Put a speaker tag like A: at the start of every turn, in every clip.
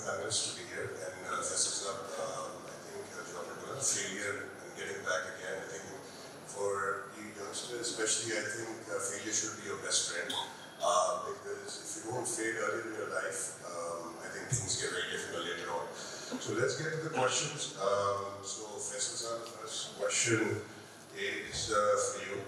A: panelists to be here, and Faisal Saab, I think John had done a failure in getting back again. I think for the youngsters especially, I think failure should be your best friend, because if you don't fail early in your life, I think things get very difficult later on. So let's get to the questions. So Faisal Saab, the first question is for you.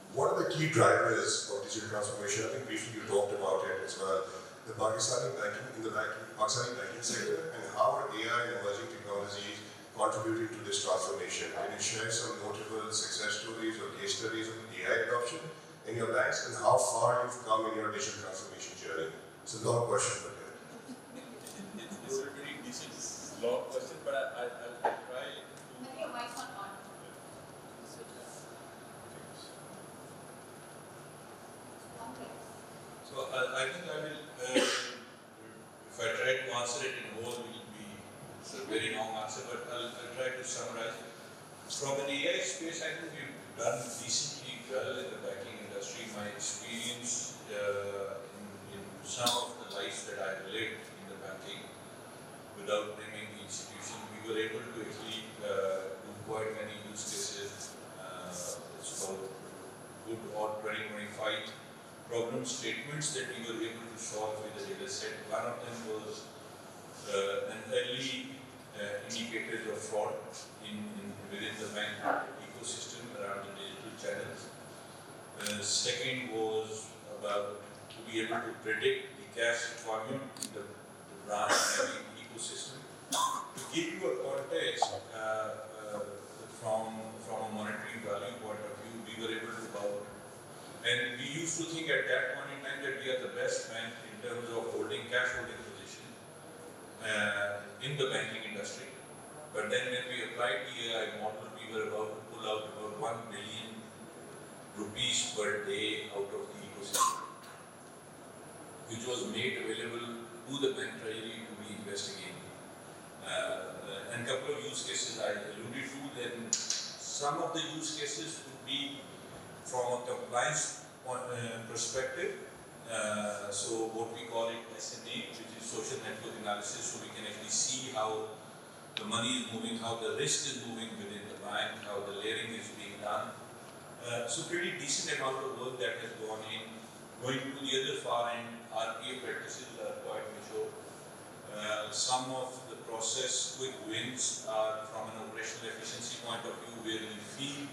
A: What are the key drivers of digital transformation? I think briefly you talked about it as well. The Pakistani banking sector, and how are AI and emerging technologies contributing to this transformation? Can you share some notable success stories or case studies of AI adoption in your banks, and how far you've come in your digital transformation journey? It's a long question, but
B: it's a pretty decent long question, but I'll try.
C: I think your mic's not on.
B: So I think I will, if I try to answer it in whole, it's a very long answer, but I'll try to summarize. From an AI space, I think we've done decently well in the banking industry. My experience in some of the lives that I've lived in the banking, without naming the institution, we were able to actually do quite many use cases. It's about good or 20-25 problem statements that we were able to solve with the data set. One of them was an early indicator of fraud within the bank ecosystem around the digital channels. Second was about to be able to predict the cash requirement in the branch ecosystem. To give you a context, from a monetary value point of view, we were able to and we used to think at that point in time that we are the best bank in terms of cash holding position in the banking industry. But then when we applied the AI model, we were about to pull out about 1 billion rupees per day out of the ecosystem, which was made available to the bank treasury to be investigated. And a couple of use cases I alluded to, then some of the use cases would be from a compliance perspective, so what we call it SMA, which is social network analysis, so we can actually see how the money is moving, how the risk is moving within the bank, how the layering is being done. So pretty decent amount of work that has gone in. Going to the other far end, RPA practices are quite mature. Some of the process quick wins are from an operational efficiency point of view, where we feel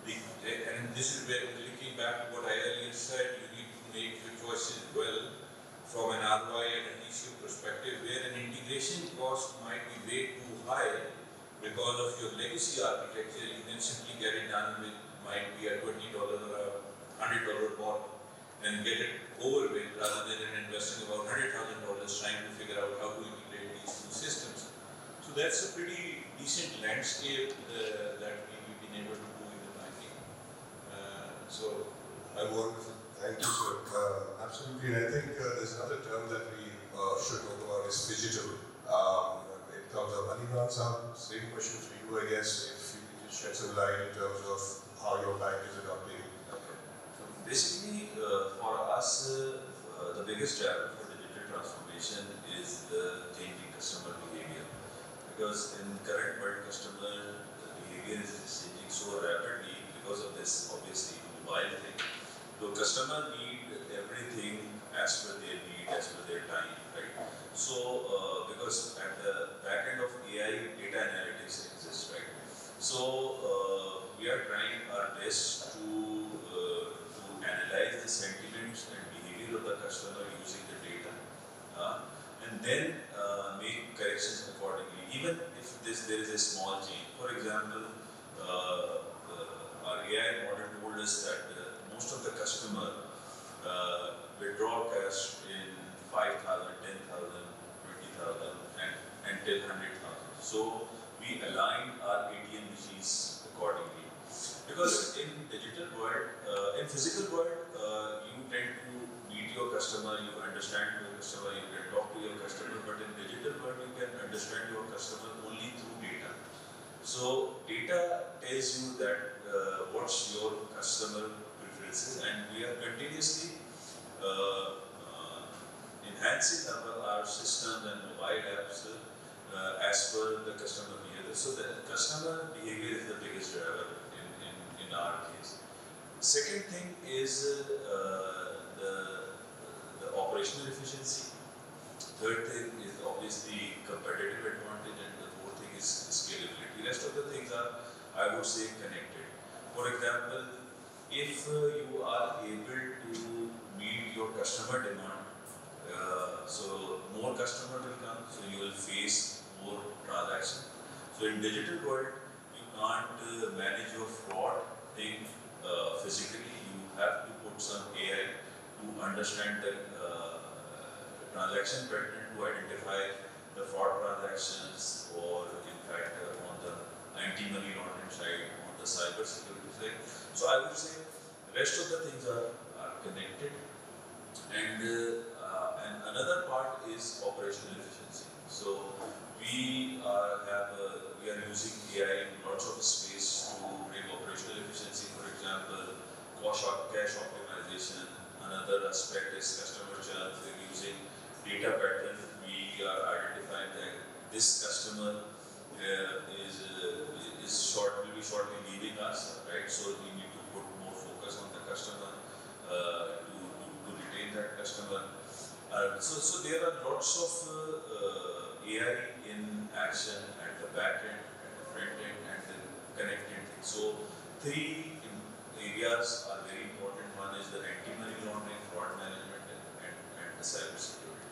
B: and this is where, looking back to what I earlier said, you need to make your choices well from an ROI and an issue perspective, where an integration cost might be way too high because of your legacy architecture. You can simply get it done with, might be a $20 or a $100 bot and get it over with, rather than investing about $100,000 trying to figure out how to integrate these two systems. So that's a pretty decent landscape that we've been able to do in the banking. So
A: wonderful. Thank you, sir. Absolutely. And I think there's another term that we should talk about is digital. In terms of Aliman Saab, same question for you, I guess, if you can just shed some light in terms of how your bank is adopting.
D: Okay. So basically, for us, the biggest driver for digital transformation is the changing customer behavior. Because in current world, customer behavior is changing so rapidly because of this, obviously, mobile thing. So customer need everything as per their need, as per their time, right? So because at the back end of AI, data analytics exists, right? So we are trying our best to analyze the sentiments and behavior of the customer using the data, and then make corrections accordingly. Even if there is a small change, for example, our AI model told us that most of the customer withdraw cash in 5,000, 10,000, 20,000 until 100,000. So we align our ATM machines accordingly. Because in digital world, in physical world, you tend to meet your customer, you understand your customer, you can talk to your customer, but in digital world, you can understand your customer only through data. So data tells you that what's your customer preferences, and we are continuously enhancing our systems and mobile apps as per the customer behavior. So the customer behavior is the biggest driver in our case. Second thing is the operational efficiency. Third thing is obviously competitive advantage, and the fourth thing is scalability. Rest of the things are, I would say, connected. For example, if you are able to meet your customer demand, so more customer will come, so you will face more transaction. So in digital world, you can't manage your fraud thing physically. You have to put some AI to understand the transaction pattern, to identify the fraud transactions, or in fact on the anti-money laundering side, on the cyber security side. So I would say the rest of the things are connected, and another part is operational efficiency. So we are using AI in lots of space to bring operational efficiency. For example, cash optimization. Another aspect is customer churn. We're using data pattern. We are identifying that this customer will be shortly leaving us, right? So we need to put more focus on the customer to retain that customer. So there are lots of AI in action at the back end, at the front end, and the connected things. So three areas are very important. One is the anti-money laundering, fraud management, and the cyber security.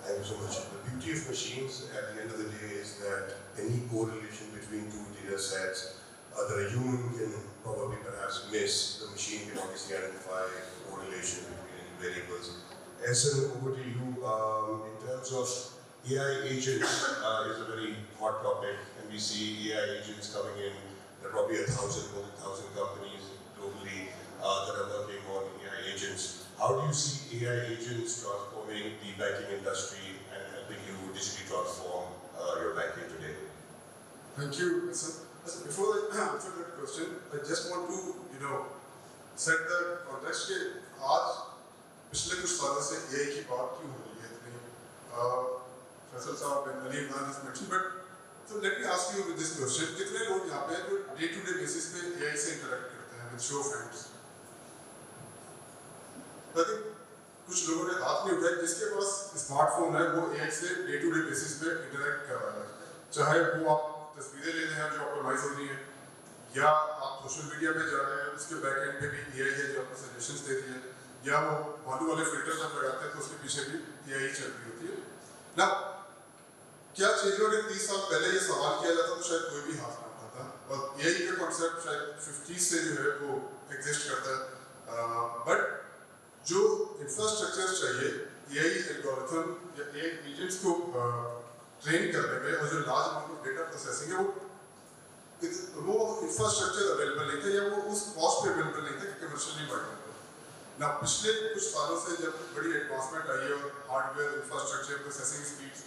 A: Thank you so much. The beauty of machines at the end of the day is that any correlation between two data sets that a human can probably perhaps miss, the machine can obviously identify the correlation between any variables. Ehsan, over to you. In terms of AI agents is a very hot topic, and we see AI agents coming in. There are probably more than 1,000 companies globally that are working on AI agents. How do you see AI agents transforming the banking industry and helping you digitally transform your banking today?
E: Thank you, Ehsan. Before I answer that question, I just want to, set the context के आज पिछले कुछ सालों से AI की बात क्यों हो रही है इतनी? फैसल साहब and Ali Imran has mentioned, but so let me ask you with this question: कितने लोग यहाँ पे जो day-to-day basis पे AI से interact करते हैं with show of hands? I think कुछ लोगों ने हाथ नहीं उठाया जिसके पास स्मार्टफोन है वो AI से day-to-day basis पे interact कर रहा है, चाहे वो आप तस्वीरें ले रहे हैं जो ऑप्टिमाइज हो रही है, या आप सोशल मीडिया पे जा रहे हैं उसके बैक एंड पे भी AI है जो आपको सजेशंस दे रही है, या वो बालू वाले फिल्टर जब लगाते हैं तो उसके पीछे भी AI चल रही होती है ना। क्या चीज़ अगर 30 साल पहले ये सवाल किया जाता तो शायद कोई भी हाथ ना उठाता, और AI का कॉन्सेप्ट शायद 50 से जो है वो एग्जिस्ट करता है, बट जो इंफ्रास्ट्रक्चर चाहिए AI एल्गोरिथम या AI एजेंट्स को ट्रेन करने में और जो large amount of data processing है वो इंफ्रास्ट्रक्चर अवेलेबल नहीं था, या वो उस कॉस्ट पे अवेलेबल नहीं था कि कमर्शियली बढ़ ना। पिछले कुछ सालों से जब बड़ी एडवांसमेंट आई है और हार्डवेयर इंफ्रास्ट्रक्चर प्रोसेसिंग स्पीड्स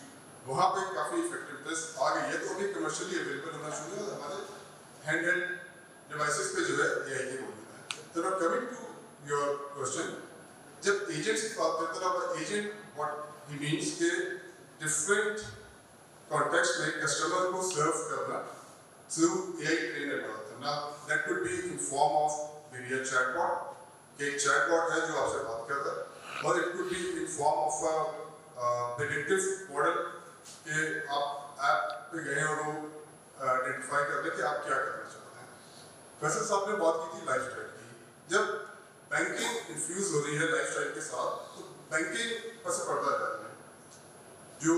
E: वहाँ पे काफ़ी इफेक्टिवनेस आ गई है, तो अभी कमर्शियली अवेलेबल होना शुरू है, हमारे हैंड हेल्ड डिवाइसेस पे जो है AI की मौजूद है। तो now coming to your question, जब एजेंट्स की बात करते हैं ना, एजेंट व्हाट ही मींस के डिफरेंट कॉन्टेक्स्ट में कस्टमर को सर्व करना through AI train algorithm. Now that could be in form of maybe a chatbot, एक चैटबॉट है जो आपसे बात करता है, और it could be in form of a predictive model कि आप ऐप पे गए और वो आइडेंटिफाई कर ले कि आप क्या करना चाहते हैं। फैसल साहब ने बात की थी लाइफस्टाइल की, जब बैंकिंग इन्फ्यूज हो रही है लाइफस्टाइल के साथ तो बैंकिंग पर से पर्दा जा रहा है। जो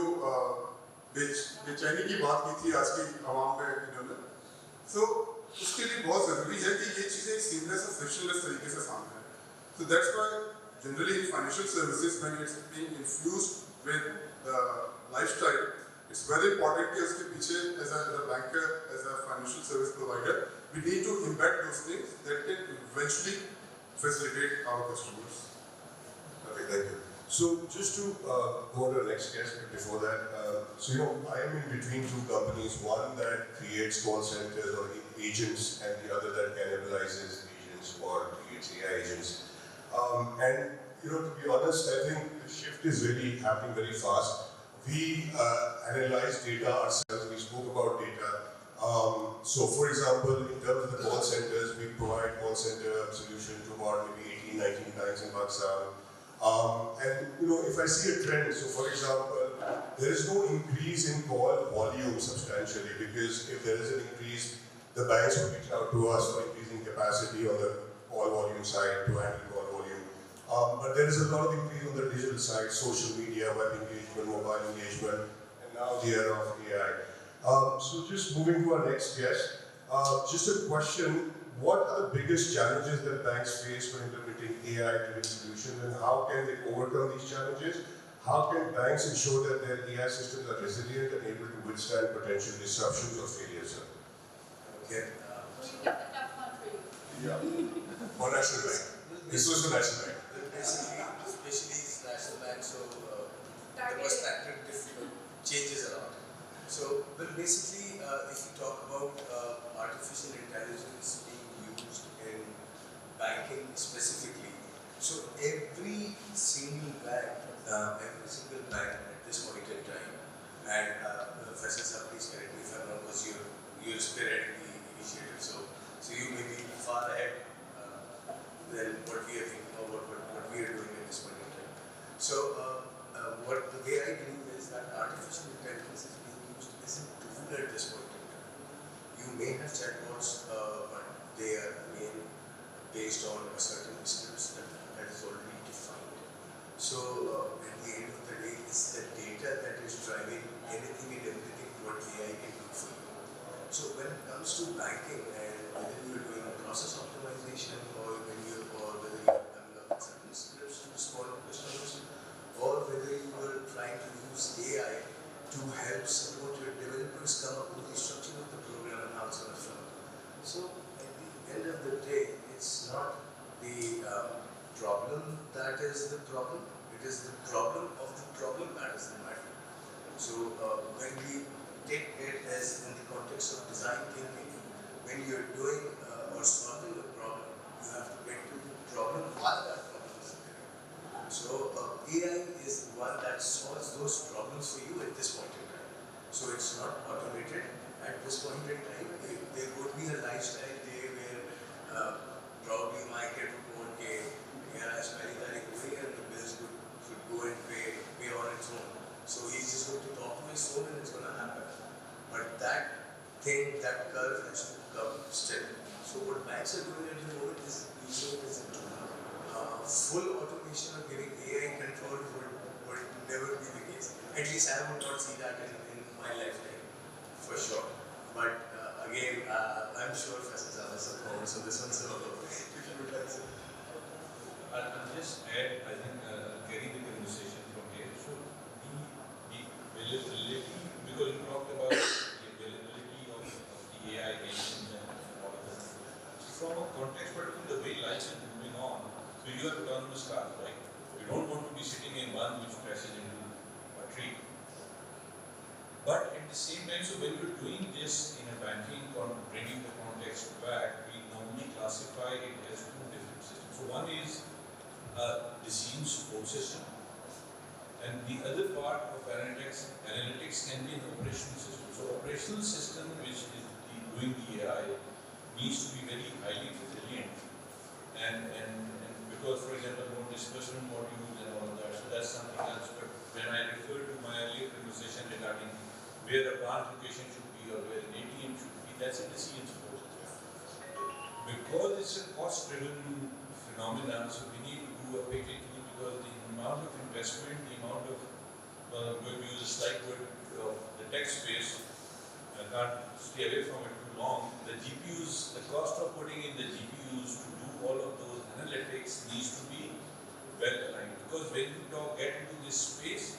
E: बेचैनी की बात की थी आज की आवाम में इन्होंने, तो उसके लिए बहुत ज़रूरी है कि ये चीज़ें सीमलेस और फ्रिक्शनलेस तरीके से सामने आए। So that's why generally in financial services when it's being infused with the lifestyle, it's very important कि उसके पीछे as a banker, as a financial service provider, we need to embed those things that can eventually facilitate our customers.
A: Okay, thank you. So just to go on to the next guest, but before that, I am in between two companies, one that creates call centers or agents and the other that cannibalizes agents or creates AI agents. And to be honest, I think the shift is really happening very fast. We analyze data ourselves. We spoke about data. So, for example, in terms of the call centers, we provide call center solution to about maybe 18, 19 banks in Pakistan. And if I see a trend, so for example, there is no increase in call volume substantially, because if there is an increase, the banks will reach out to us for increasing capacity on the call volume side to handle call volume. But there is a lot of increase on the digital side, social media, web engagement, mobile engagement, and now the era of AI. So just moving to our next guest, just a question, what are the biggest challenges that banks face when implementing AI-driven solutions, and how can they overcome these challenges? How can banks ensure that their AI systems are resilient and able to withstand potential disruptions or failures? Okay.
C: Will you get the tough one for you?
A: Yeah. Or National Bank. This was the National Bank.
F: Basically, especially National Bank, so the
C: Targeted.
F: perspective changes a lot. So, but basically, if you talk about artificial intelligence being used in banking specifically, so every single bank at this point in time, and Professor Sir, please correct me if I'm wrong, because you're spearheading the initiative, so you may be far ahead than what we are thinking or what we are doing at this point in time. So, what the way I believe is that artificial intelligence is being used as a tool at this point in time. You may have chatbots, but they are again based on a certain scripts that is already defined. So, at the end of the day, it's the data that is driving anything and everything what AI can do for you. So, when it comes to banking and whether you're doing a process optimization or whether you're coming up with certain scripts to respond to customers, or whether you are trying to use AI to help support your developers come up with the structure of the program and how it's going to flow. So at the end of the day, it's not the problem that is the problem, it is the problem of the problem that is the matter. So when we take it as in the context of design thinking, when you're doing or solving a problem, you have to get to the problem while that problem is there. So AI is the one that solves those problems for you at this point in time. So it's not automated at this point in time. There would be a lifestyle day where probably my kid would go and pay, as many and the bills should go and pay on its own. So he's just going to talk to his phone and it's going to happen. But that curve has to come still. So what banks are doing at the moment is using it as a tool. Full automation or giving AI control would never be the case. At least I would not see that in my lifetime, for sure. But again, I'm sure Professor Zala has some comments on this one, so if you would like to.
B: I'll just add, I think, carry the conversation from here. So, the availability, because you talked about the availability of the AI agents and all of that. From a context, particularly the way life is moving on, so you have autonomous cars, right? You don't want to be sitting in one which crashes into a tree. But at the same time, so when you're doing this in a banking, bringing the context back, we normally classify it as two different systems. So one is a decision support system, and the other part of analytics can be an operational system. So operational system, which is doing the AI, needs to be very highly resilient, and because, for example, more disbursement modules and all of that, so that's something else. But when I refer to my earlier conversation regarding where a branch location should be or where an ATM should be, that's a decision support system. Because it's a cost-driven phenomenon, so we need to do a package, because the amount of investment, the amount of, when we use a slight word of the tech space, I can't stay away from it too long. The GPUs, the cost of putting in the GPUs to do all of those analytics needs to be well aligned. Because when you get into this space,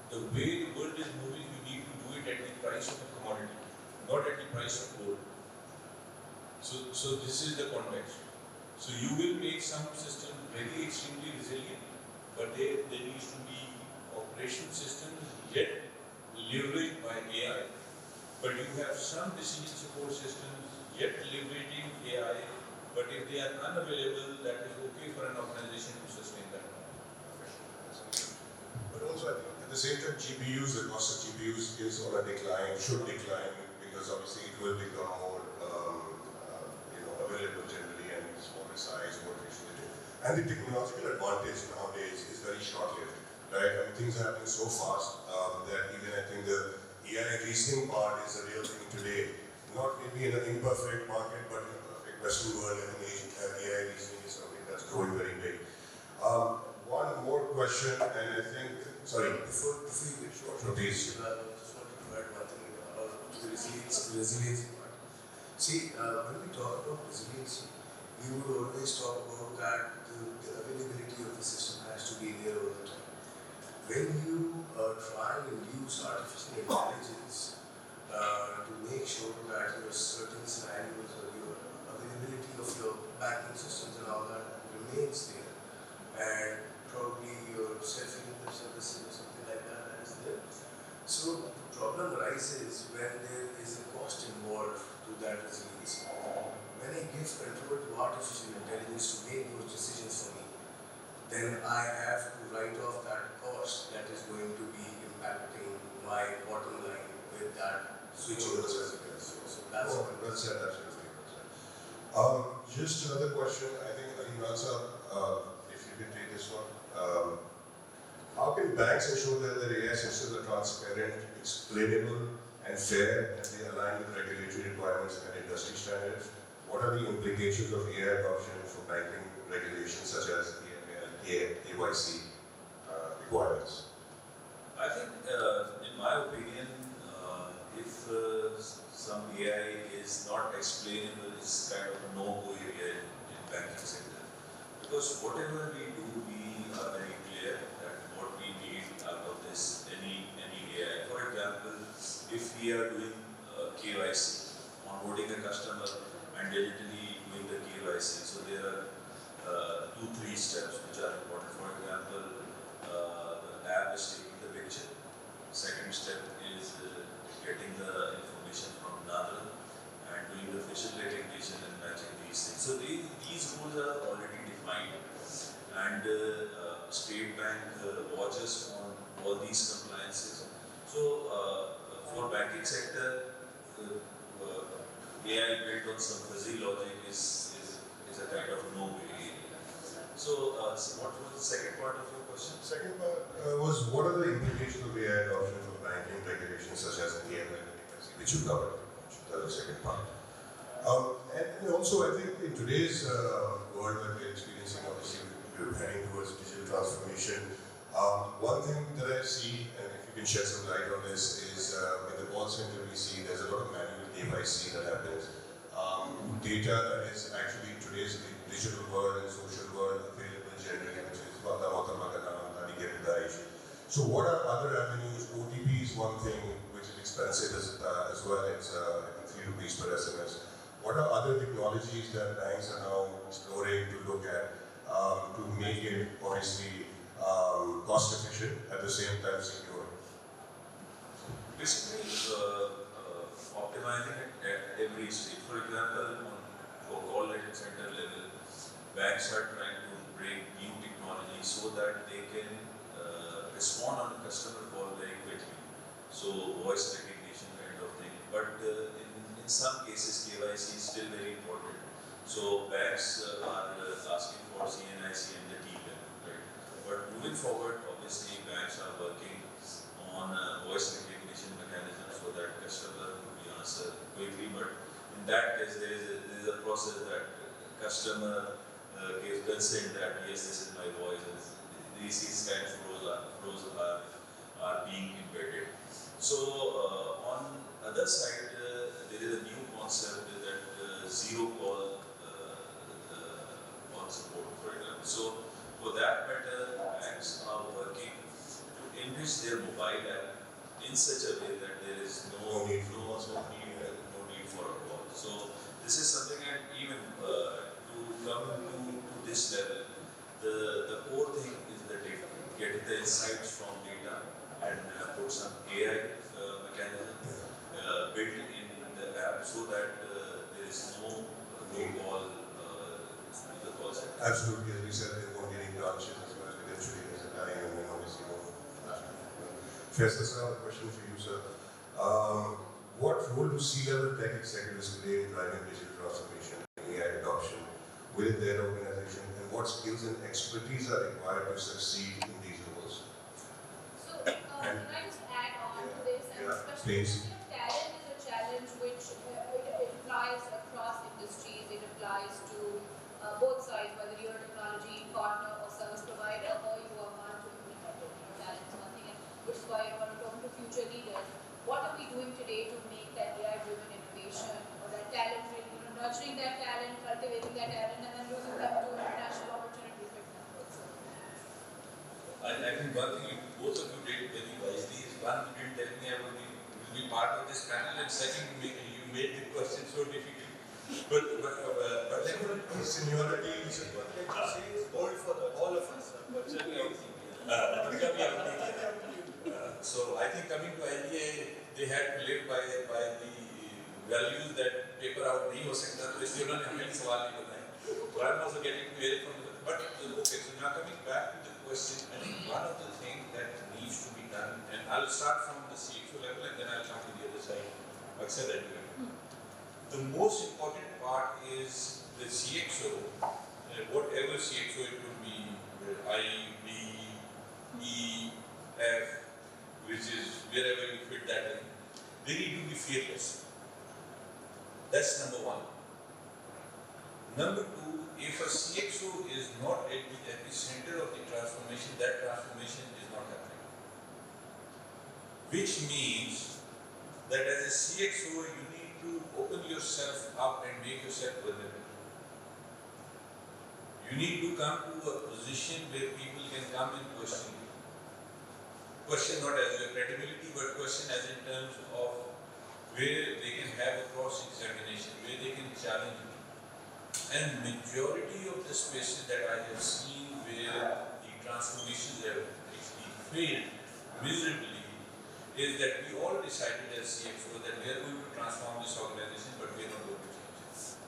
B: the way the world is moving, you need to do it at the price of a commodity, not at the price of gold. So this is the context. So you will make some system very extremely resilient, but there needs to be operational systems yet leveraged by AI. But you have some decision support systems yet leveraging AI But if they are unavailable, that is okay for an organization to sustain that.
A: But also, I think at the same time, GPUs, the cost of GPUs is on a decline, should decline, because obviously it will become more, available generally and smaller size, more efficient. And the technological advantage nowadays is very short-lived, right? I mean, things are happening so fast that even I think the AI reasoning part is a real thing today. Not maybe in an imperfect market, but in a perfect Western world, I think AI reasoning is something that's growing very big. One more question, and I think, sorry,
F: Before you get short,
A: please.
F: I just wanted to add one thing about the resilience part. See, when we talk about resiliency, we would always talk about that the availability of the system has to be there all the time. When you try and use artificial intelligence to make sure that your certain scenarios or your availability of your banking systems and all that remains there, and probably your self-reliant services or something like that is there. So the problem arises when there is a cost involved to that resilience. When I give control to artificial intelligence to make those decisions for me, then I have to write off that cost that is going to be impacting my bottom line with that switch over. So that's
A: Well said, absolutely well said. Just another question, I think Imran Sahab, if you can take this one. How can banks ensure that their AI systems are transparent, explainable, and fair as they align with regulatory requirements and industry standards? What are the implications of AI adoption for banking regulations such as AML, KYC requirements?
D: I think, in my opinion, if some AI is not explainable, it's kind of a no-go area in banking sector. Because whatever we do, we are very clear that what we need out of this, any AI. For example, if we are doing KYC, onboarding a customer and digitally doing the KYC, so there are 2-3 steps which are important. For example, the app is taking the picture. Second step is getting the information from Nadra and doing the facial recognition and matching these things. So these rules are already defined, and State Bank watches on all these compliances. So for banking sector, AI built on some fuzzy logic is a kind of no-way area. So, what was the second part of your question?
A: Second part was what are the implications of AI adoption for banking regulations such as AML and KYC, which you covered. That was the second part. And also, I think in today's world where we're experiencing, obviously, we're heading towards digital transformation. One thing that I see, and if you can shed some light on this, is in the call center we see there's a lot of manual KYC that happens. Data that is actually in today's digital world and social world available generally, which is so what are other avenues? OTP is one thing which is expensive as well. It's ₹3 per SMS. What are other technologies that banks are now exploring to look at to make it obviously cost efficient at the same time secure?
D: Basically, optimizing it at every stage. For example, for call center level, banks are trying to bring new technology so that they can respond on a customer call very quickly. So voice recognition kind of thing. But in some cases, KYC is still very important. So banks are asking for CNIC and the TPAN, right? But moving forward, obviously banks are working on voice recognition mechanism so that customer will be answered quickly. But in that case, there is a process that customer gives consent that yes, this is my voice. And these kind of flows are being embedded. So on other side, there is a new concept that zero call on support, for example. So for that matter, banks are working to enrich their mobile app in such a way that there is no need for a call. So this is something, and even to come to this level, the core thing is the data, getting the insights from data and put some AI mechanism built in the app so that there is no call call center.
A: Absolutely, as we said, they won't be any branches as well eventually as a time, and then obviously go. Faisal sir, a question for you, sir. What role do C-level tech executives play in driving digital transformation and AI adoption within their organization, and what skills and expertise are required to succeed in these roles?
C: So, can I just add on to this? And
A: Yeah,
C: especially,
A: please.
C: talent is a challenge which it applies across industries. It applies to both sides, whether you're a technology partner or service provider, or you are one to implement it. Talent is one thing, and which is why I want to talk to future leaders. What are we doing today to make that AI-driven innovation or that talent, really, nurturing that talent, cultivating that talent, and then using them to international opportunities, for example? So,
B: I think one thing both of you did very wisely is one, you didn't tell me I will be part of this panel, and second, you made the question so difficult. But
A: Seniority,
F: Gold for all of us.
B: So I think coming to IBA, they had to live by the values that paper out नहीं हो सकता, तो इसलिए उन्होंने हमें भी सवाल नहीं बताए. So I'm also getting to hear it from the, but okay, so now coming back to the question, I think one of the things that needs to be done, and I'll start from the CXO level and then I'll come to the other side. Akshay, that you the most important part is the CXO, whatever CXO it would be, I, B, E, F, which is wherever you fit that in, they need to be fearless. That's number one. Number two, if a CXO is not at the epicenter of the transformation, that transformation is not happening. Which means that as a CXO, you need to open yourself up and make yourself vulnerable. You need to come to a position where people can come and question you. Question not as your credibility, but question as in terms of where they can have a cross-examination, where they can challenge you. And majority of the spaces that I have seen where the transformations have actually failed miserably is that we all decided as CXO that we are going to transform this organization, but we are not going to change it.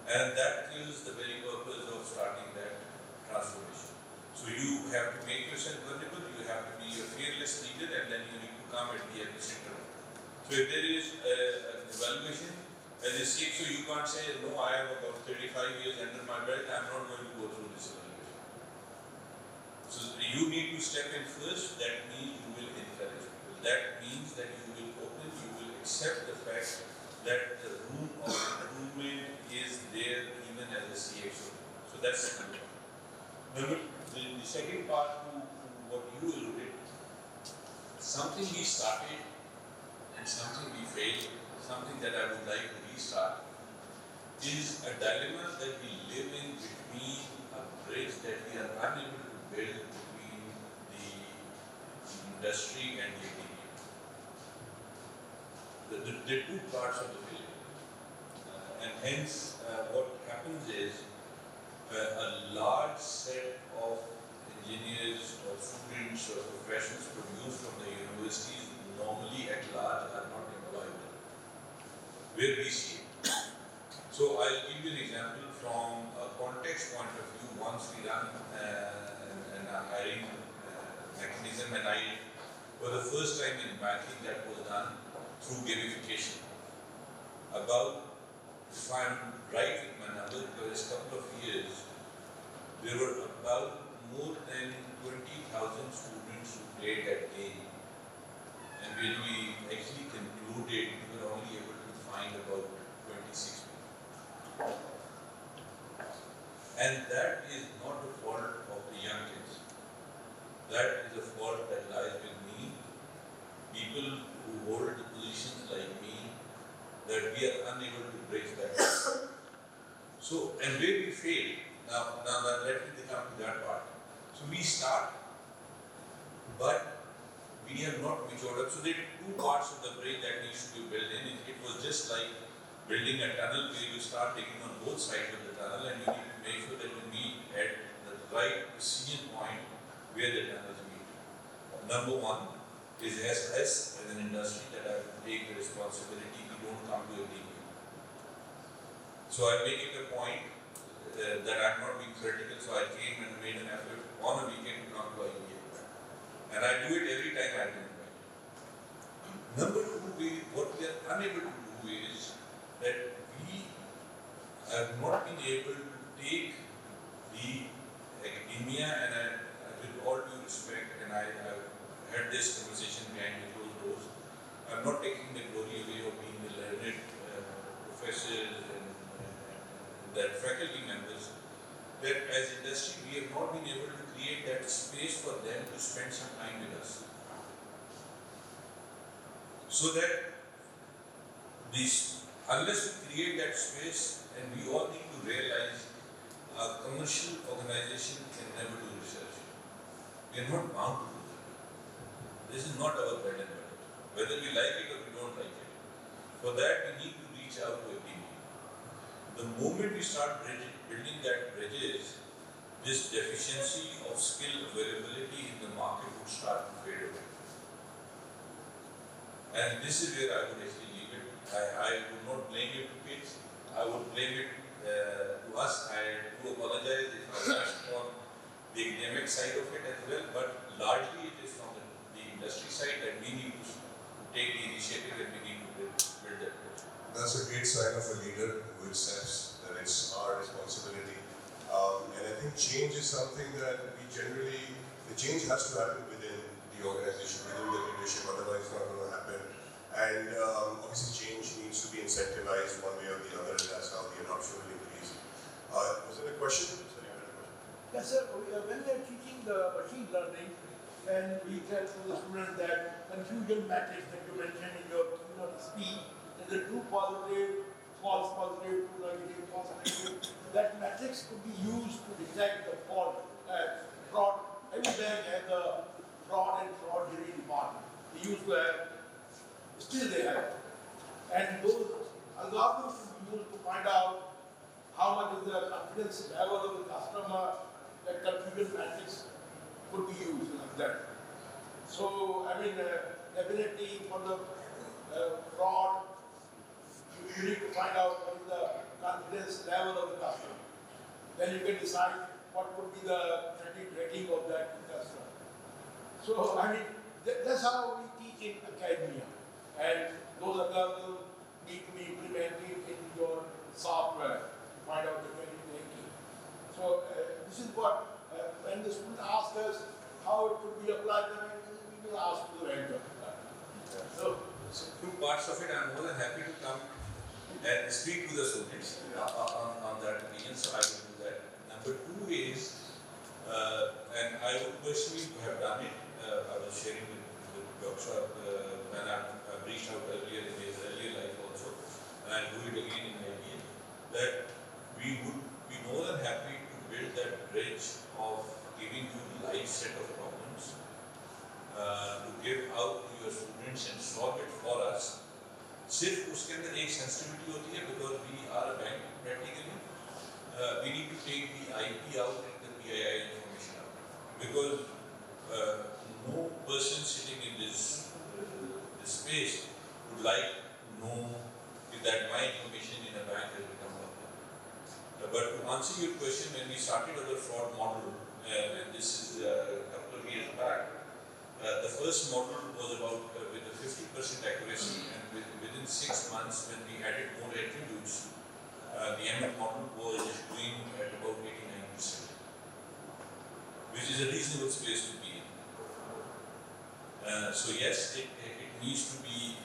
B: And that kills the very purpose of starting that transformation. So you have to make yourself vulnerable, you have to be a fearless leader, and then you need to come at the epicenter. So if there is an evaluation, as a CXO, you can't say, no, I have about 35 years under my belt, I'm not going to go through this evaluation. So you need to step in first, that means you will encourage people. That means that you will open, you will accept the fact that the room of improvement is there even as a CXO. So that's number one. The second part to what you alluded, something we started and something we failed, something that I would like to restart, is a dilemma that we live in between a bridge that we are unable to build between the industry and the academia. The two parts of the building. And hence, what happens is a large set of engineers or students or professionals produced from the universities normally at large are not employable. Where we see it. So I'll give you an example from a context point of view. Once we run a hiring mechanism, and for the first time in banking that was done through gamification. About, if I'm right with my number, because a couple of years, there were about more than 20,000 students who played that game. And when we actually concluded, we were only able to find about 26 people. And that is not the fault of the young kids. That is a fault that lies with me, people who hold the positions like me, that we are unable to bridge that. So, and where we fail, now let me come to that part. So we start, but we have not matured up. So there are two parts of the brain that needs to be built in. It was just like building a tunnel where you start digging on both sides of the tunnel, and you need to make sure that you meet at the right precision point where the tunnels meet. Number one is as an industry that I have to take the responsibility, we don't come to agreement. So I make it a point that I'm not being critical, so I came and made an effort on a weekend to come to IBA. And I do it every time I do it. Number two, what we are unable to do is that we have not been able to take the academia, and with all due respect, and I have had this conversation behind the closed doors, I'm not taking the glory away of being the learned professors and that faculty members, that as industry we have not been able to create that space for them to spend some time with us. So that this, unless we create that space, and we all need to realize a commercial organization can never do research. We are not bound to do that. This is not our bread and butter, whether we like it or we don't like it. For that, we need to reach out to academia. The moment we start building that bridges, this deficiency of skill availability in the market would start to fade away. And this is where I would actually leave it. I would not blame it to kids. I would blame it to us. I do apologize if I touched on the academic side of it as well, but largely it is from the industry side that we need to take the initiative and we need to build that bridge.
A: That's a great sign of a leader who accepts that it's our responsibility. And I think change is something that we generally, the change has to happen within the organization, within the leadership, otherwise it's not going to happen. And obviously change needs to be incentivized one way or the other, and that's how the adoption will increase. Was there a question? Sorry, I had a question.
G: Yes, sir. When we are teaching the machine learning, and we tell to the student that confusion matrix that you mentioned in your speech, that the true positive, false positive, true negative, false negative, that matrix could be used to detect the fault, fraud. Every bank has a fraud and fraudulent department. They used to have, still they have. And those algorithms could be used to find out how much is the confidence level of the customer, that confusion matrix could be used like that. So, I mean, definitely for the fraud, you need to find out what is the confidence level of the customer. Then you can decide what would be the credit rating of that customer. So, I mean, that's how we teach in academia. And those algorithms need to be implemented in your software to find out the credit rating. So, this is what, when the student asks us how it could be applied, then we will ask to the vendor. So
B: two parts of it, I'm more than happy to come and speak to the students on that opinion, so I will do that. Number two is, and I would personally have done it, I was sharing with Dr. when I reached out earlier in his earlier life also, and I'll do it again in IBA, that we would be more than happy to build that bridge of giving you the live set of problems, to give out to your students and solve it for us. सिर्फ उसके अंदर एक sensitivity होती है, because we are a bank practically, we need to take the IP out and the PII information out, because no person sitting in this space would like to know that my information in a bank has become public. But to answer your question, when we started our fraud model, and this is a couple of years back, the first model was about with a 50% accuracy, and within 6 months, when we added more attributes, the ML model was doing at about 89%, which is a reasonable space to be in. So yes, it needs to be,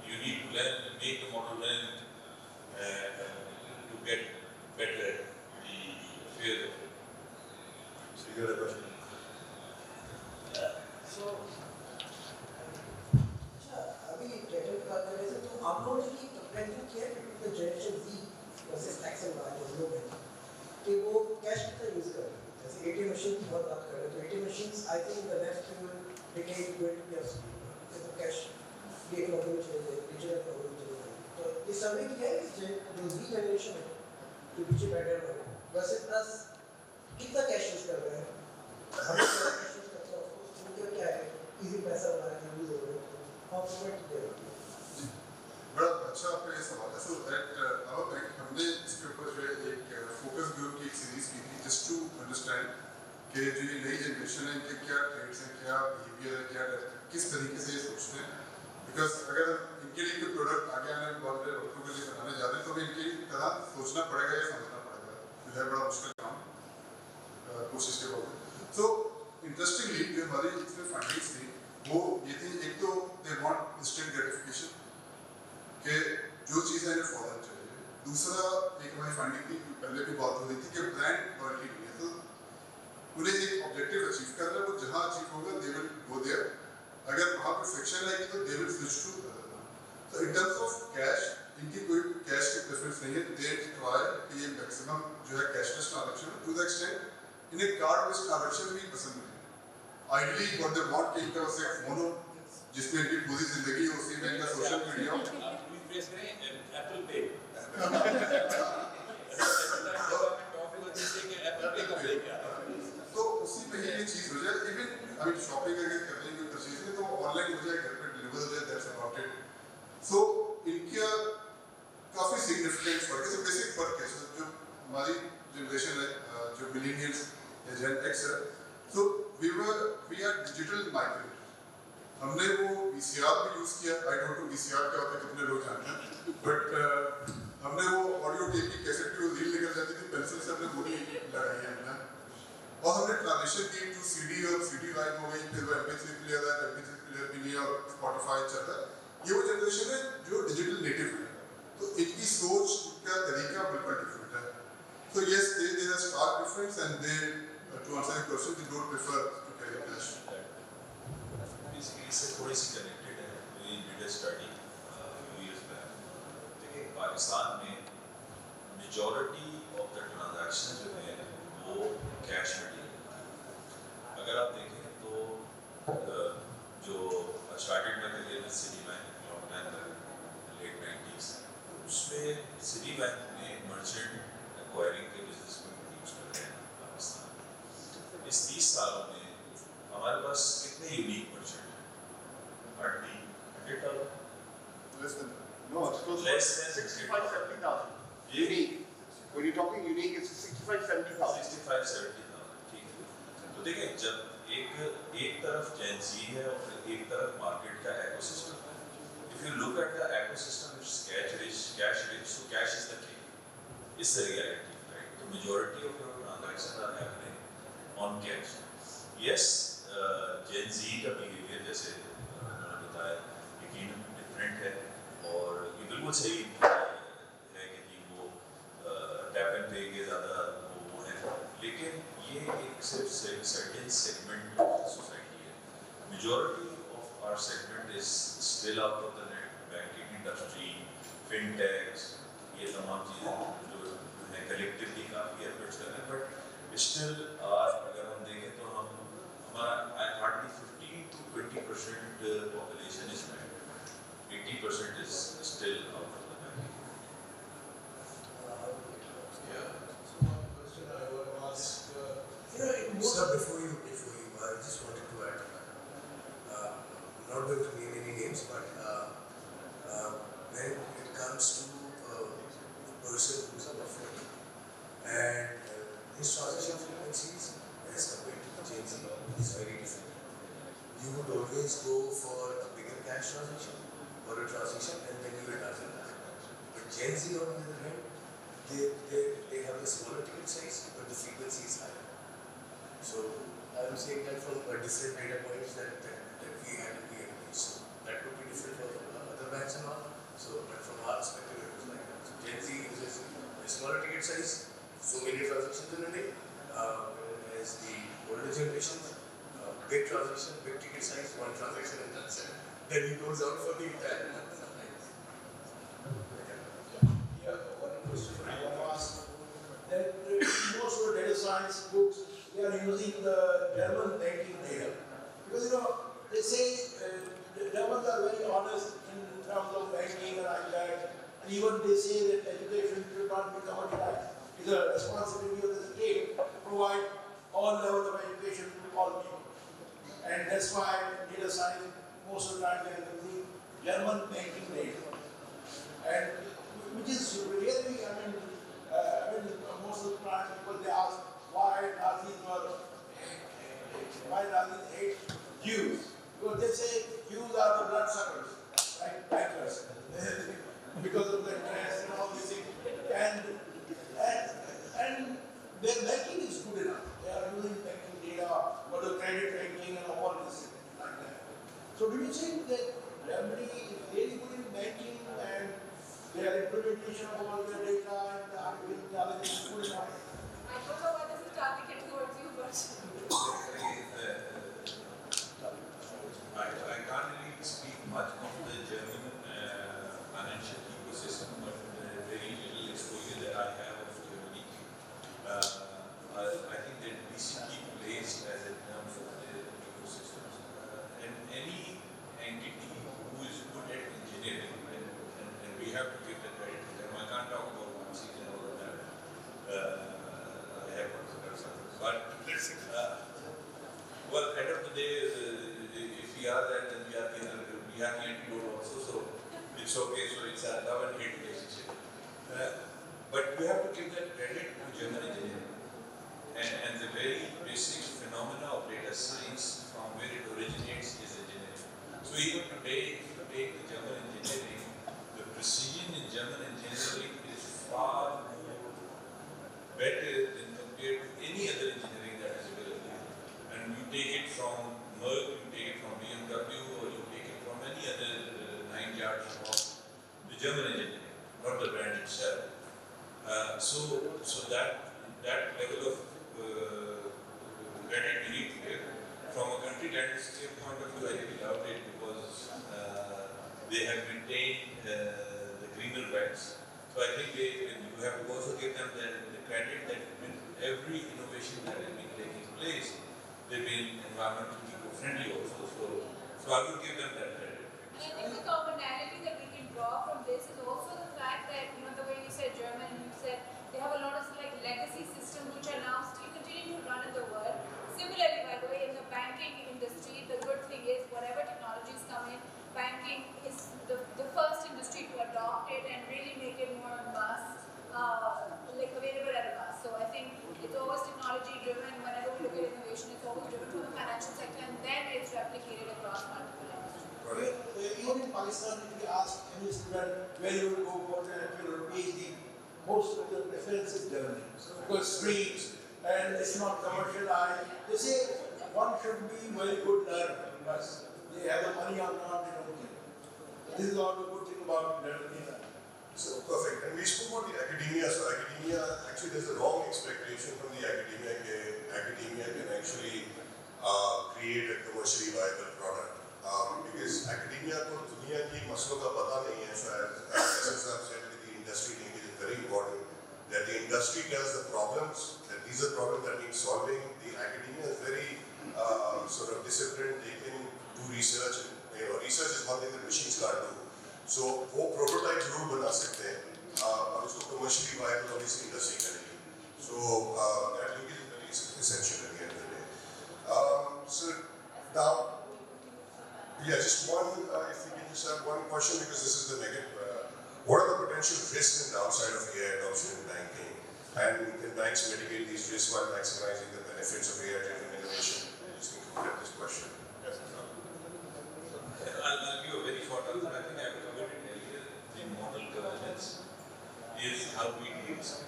B: you need to learn, make the model learn to get better at the field of it.
A: So you got a question?
H: So, अभी data की बात कर रहे थे, तो आप लोगों ने कंपेरिजन किया है कि generation Z versus X and Y जो लोग हैं कि वो कैश कितना यूज कर रहे हैं. जैसे एटीएम मशीन की बहुत बात कर रहे हैं, तो ATM machines I think the next decade going to be obsolete. तो कैश की इकोनॉमी में चले जाएगी, डिजिटल इकोनॉमी में चले जाएगी. तो ये सर्वे किया है जो Z जनरेशन है जो पीछे बैठे हुए हैं वर्सेस प्लस कितना कैश यूज कर रहे हैं. हम कैश यूज करते हैं, उनके क्या है इजी पैसा हमारे यूज हो रहा है. How much do they?
E: बड़ा अच्छा आपका ये सवाल है. So that अंडरस्टैंड कि जो ये नई जनरेशन है इनके क्या ट्रेड्स हैं, क्या बिहेवियर है, क्या किस तरीके से ये सोचते हैं। बिकॉज अगर इनके लिए कोई प्रोडक्ट आगे आने वाले वक्तों के लिए बनाने जाते हैं तो भी इनकी तरह सोचना पड़ेगा या समझना पड़ेगा, जो है बड़ा मुश्किल काम कोशिश के बाद। सो इंटरेस्टिंगली जो हमारी इसमें फाइंडिंग्स थी वो ये थी, एक तो दे वांट इंस्टेंट ग्रेटिफिकेशन कि जो चीज़ें इन्हें फौरन चाहिए। दूसरा एक हमारी फाइंडिंग थी, पहले भी बात हो रही थी कि ब्रांड लॉयल्टी नहीं है, तो उन्हें एक ऑब्जेक्टिव अचीव करना है, वो जहाँ अचीव होगा दे विल गो देयर। अगर वहाँ पर फ्रिक्शन आएगी तो they will switch to other. तो इन टर्म्स ऑफ कैश इनकी कोई कैश की प्रेफरेंस नहीं है, दे ट्राई कि ये मैक्सिमम जो है cashless transaction to the extent इन्हें कार्ड बेस्ड ट्रांजैक्शन भी पसंद नहीं है। आइडली व्हाट दे वांट कि इनका बस एक फोन हो जिसमें इनकी पूरी जिंदगी हो, उसी में इनका सोशल मीडिया हो।
D: एप्पल पे
E: तो उसी में ही ये चीज हो जाए। इवन अभी शॉपिंग अगर करने की परचेज है तो ऑनलाइन हो जाए, घर पे डिलीवर हो जाए, दैट्स अबाउट इट। सो इनका काफी सिग्निफिकेंट फर्क है, बेसिक फर्क है। जो हमारी जनरेशन है, जो मिलेनियल्स या जेन एक्स है, so we are digital migrate. हमने वो VCR भी यूज किया, आई डोंट नो VCR क्या होता है, कितने लोग जानते हैं, बट हमने वो ऑडियो टेप की कैसेट की वो रील निकल जाती थी, पेंसिल से हमने वो नहीं लगाई है हमने। और हमने ट्रांजिशन की टू CD और CD लाइन हो गई, फिर वो MP3 प्लेयर है, MP3 प्लेयर भी नहीं और स्पॉटिफाई चल रहा है। ये वो जनरेशन है जो डिजिटल नेटिव है, तो इनकी सोच का तरीका बिल्कुल डिफरेंट है। So yes, there is a stark difference, and they, to answer your question, they don't prefer to carry cash.
D: Basically इससे थोड़ी सी कनेक्टेड है। We did a study few years back। देखिए पाकिस्तान में मेजॉरिटी ऑफ द ट्रांजैक्शन जो है वो cash में डील होता है। अगर आप देखें तो जो started my career with city bank long time late 90s, उसमें सिटी बैंक ने मर्चेंट एक्वायरिंग के बिजनेस को इंट्रोड्यूस कर दिया पाकिस्तान। इस 30 सालों में हमारे पास कितने यूनिक मर्चेंट हैं? 100,000?
I: Less than that. No, it's close
D: Less
I: to
D: than
I: 65,000-70,000. Unique. When you're talking unique, it's 65,000-70,000.
D: 65-70,000, ठीक है। तो देखिए जब एक तरफ जेंजी है और एक तरफ मार्केट का इकोसिस्टम है। If you look at the ecosystem, which is cash rich, so cash is the king. It's the reality, right? The majority of your transactions are happening on cash. Yes, Gen Z का behavior जैसे उन्होंने बताया यकीनन different है और ये बिल्कुल सही है कि वो टैप एंड पे के ज़्यादा वो है, लेकिन ये एक सिर्फ सर्टेन सेगमेंट ऑफ सोसाइटी है। Majority of our segment is still out of the net. Banking industry, fintechs, ये तमाम चीज़ें जो है कलेक्टिवली काफ़ी एफर्ट्स कर रहे हैं, बट स्टिल अगर हम देखें तो हमारा hardly 15 to 20% population is banked, 80% is still out of the banking.
F: Sir, before you, I just wanted to add, not going to name any names, but when it comes to a person who's a buffet and his transaction frequencies as compared to the Gen Z is very different. You would always go for a bigger cash transaction or a transaction and then you will have that. But Gen Z on the other hand, they have a smaller ticket size, but the frequency is higher. So I'm saying that from different data points that we had in the NP. So that could be different for other banks and all. So, but from our perspective, it was like that. So Gen Z uses a smaller ticket size, so many transactions in a day. Whereas the older generation, big transaction, big ticket size, one transaction and that's it. Then he goes out for the entire month.
G: That most of the data science books, they are using the German banking data. Because they say the Germans are very honest in terms of banking and like that. And even they say that education should not be commoditized. It's a responsibility of the state to provide all levels of education to all people. And that's why data science, most of the time they are using German banking data. And which is really, most of the time people they ask, why Nazis hate Jews. Because they say Jews are the bloodsuckers, right? Bankers. Because of the dress and all these things. And their banking is good enough. They are using banking data for the credit ranking and all this like that. So do you think that Germany is really good in banking and their implementation of all their data and the artificial intelligence is good enough?
C: I don't know why this is targeted towards you, but
B: I can't really speak much of the German financial ecosystem, but very little exposure that I have of Germany. I think that BCP plays as in terms of the ecosystems. And any entity who is good at engineering, and we have to give the credit to them. I can't talk about one season and all of that. I have considered something. But well, end of the day, if we are that, then we are the antidote also. So it's okay. So it's a love and hate relationship. But we have to give that credit to German engineering and the very basic phenomena of data science from where it originates is engineering. So even today, if you take the German engineering, the precision in German engineering is far more better than compared to any other engineering that is available. And you take it from Merck, you take it from BMW, or you take it from any other 9 yards of the German engineering, not the brand itself. So that level of credit we need to give. From a country landscape point of view, I really love it because they have maintained the greener belts. So I think when you have to also give them the credit that with every innovation that has been taking place, they've been environmentally eco-friendly also. So I would give them that credit.
C: and I think the commonality that we can draw from this is also the fact that, the way you said German, you said they have a lot of like legacy systems which are now still continuing to run in the world. Similarly, by the way, in the banking industry, the good thing is whatever technologies come in, banking is the first industry to adopt it and really make it more mass, like available at a mass. So I think it's always technology driven. Whenever we look at innovation, it's always driven from the financial sector and then it's replicated across multiple industries.
G: Even in Pakistan, if you ask any student where you will go for your PhD, most of the preference is Germany. Because streets and it's not commercialized. They say one should be very good learner, but they have the money or not, they don't care. This is all the good thing about Germany.
A: So perfect. And we spoke about the academia. So academia, actually there's a wrong expectation from the academia that academia can actually create a commercially viable product. Because academia को दुनिया की मसलों का पता नहीं है शायद. As I've said, the industry linkage is very important. That the industry tells the problems, that these are problems that need solving. The academia is very sort of disciplined. They can do research. Research is one thing that machines can't do. So वो prototype जरूर बना सकते हैं और उसको commercially viable obviously industry करेगी. So that linkage is very essential at the end of the day. So now, yeah, just one. If we can just have one question because this is the negative. What are the potential risks and downside of AI adoption in banking? And can banks mitigate these risks while maximizing the benefits of AI-driven innovation? Just conclude this question. Yes,
B: I'll give a very short answer. I think I covered it earlier. The model governance is how we deal with it.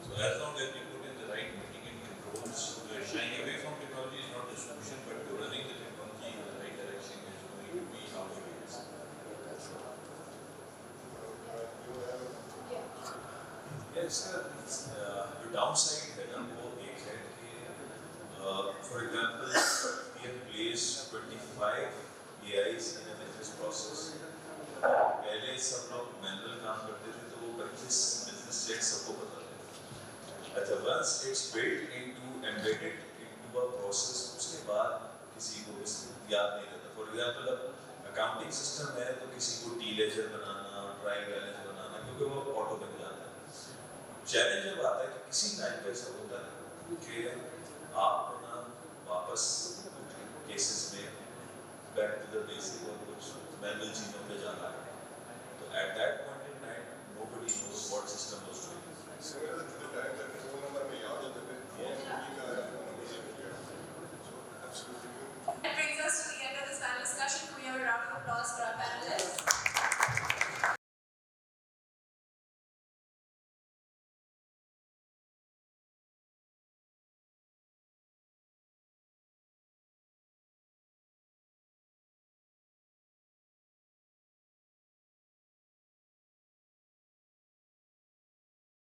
B: So as long as we put in the right mitigating controls, shying away from technology is not the solution, but running the technology in the right direction is going to be how we deal with it.
D: Yes, sir. The downside है ना वो एक है कि for example we have placed 25 AIs in a business process. पहले सब लोग manual काम करते थे तो वो 25 business sets सबको पता थे. Once it's built into embedded into a process, उसके बाद किसी को याद नहीं रहता. For example अब accounting system है तो किसी को T-ledger बनाना, trial balance बनाना क्योंकि वो ऑटो बन जाता है. चैलेंज जब आता है कि किसी टाइम पे ऐसा होता है कि आप ना वापस केसेस में बैक टू द बेसिक और कुछ मैनुअल चीज़ों पे जाना है. तो at that point in time nobody knows what system was doing.
A: Similar to the time that phone number में याद होते थे.
C: us for our panelists.